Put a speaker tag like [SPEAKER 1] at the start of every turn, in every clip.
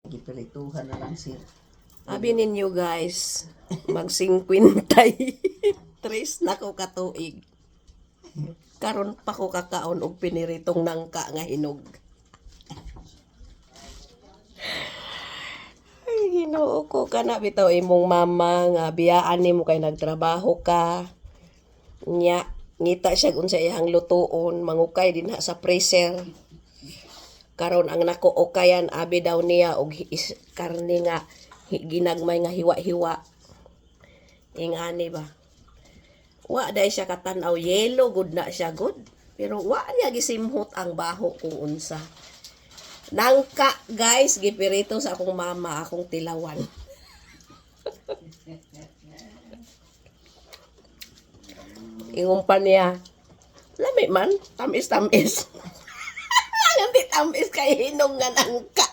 [SPEAKER 1] Gipirituhan na lang siya.
[SPEAKER 2] Sabi ninyo guys, mag-53 na ko katuig. Karon pa ko kakaon og piniritong nangka nga hinog. Ay, Ginoo ko kana bitaw imong mama nga biyaan nimo kay nagtrabaho ka. Nya ngita siya unsa iyang lutuon, mangukay dinha sa freezer. Karon ang nakuukayan abi daw niya og karne nga ginagmay nga hiwa-hiwa. Ingani ba? Wa day siya katanaw yellow good na siya good. Pero wa niya gisimhot ang baho kung unsa. Nangka guys gipirito sa akong mama akong tilawan. Ingon pa niya, lami man, tamis-tamis. Hindi tamis kay hinog nga nangka.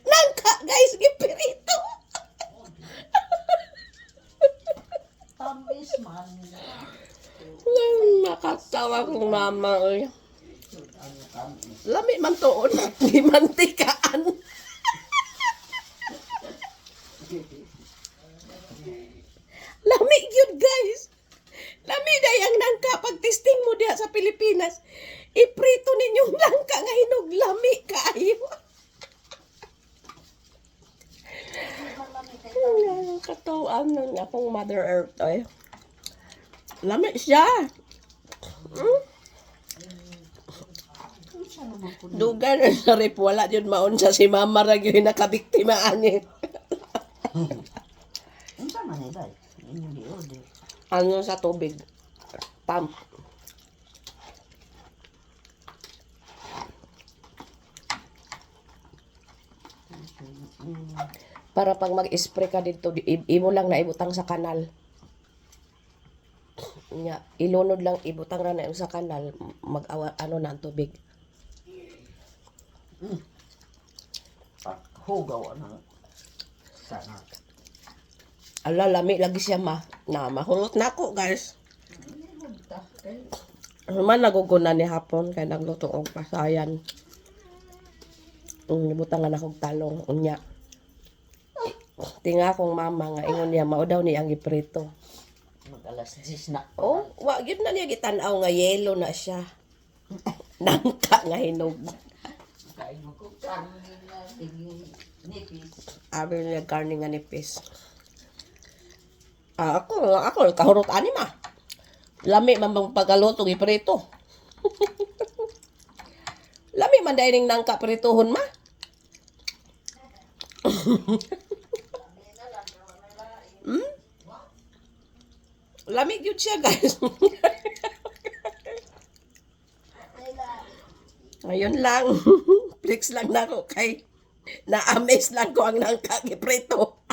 [SPEAKER 2] Nangka guys gipirito.
[SPEAKER 1] Tamis man.
[SPEAKER 2] Nakatawa kong mama. Lami man toon. Di mantikaan. Lami yun guys. Lami dayang nangka. Pag testing mo diha sa Pilipinas, iprito ninyong langka nga hinog. Lami kaayo. Katawaan ng akong Mother Earth ay. Lami siya. Dugan na sa rip. Wala yun maon sa si mama rag yung nakabiktima ani.
[SPEAKER 1] Unsa man ni day? Hindi order.
[SPEAKER 2] Ano sa tubig? Pump. Para pag mag-spray ka dito, imo lang na ibutang sa kanal. Nya, ilunod lang ibutang ra na sa kanal, mag-awa ano na ang tubig.
[SPEAKER 1] Hugaw na. Sana.
[SPEAKER 2] Ala, lami lagi siya na mahulot na ako, guys. Man nagugunan ni hapon kay nagluto og pasayan. Libutangan akong talong unya. Tinga akong mama nga ingon niya mao daw ni ang giprito.
[SPEAKER 1] Mag-alas 10 na.
[SPEAKER 2] Oh, wa gyud na niya gitan-aw nga yellow na siya. Nangka nga hinog.
[SPEAKER 1] Kain mo ko karne na nipis.
[SPEAKER 2] Abi niya karne nga nipis. Ako kahurot ani ma. Lami man bang pagkaluto giprito. Lami man dai ning nangka prituhon ma. Lami gyud siya guys. Ayun lang. Flex lang na ako kay na-amaze lang ko ang nangka giprito.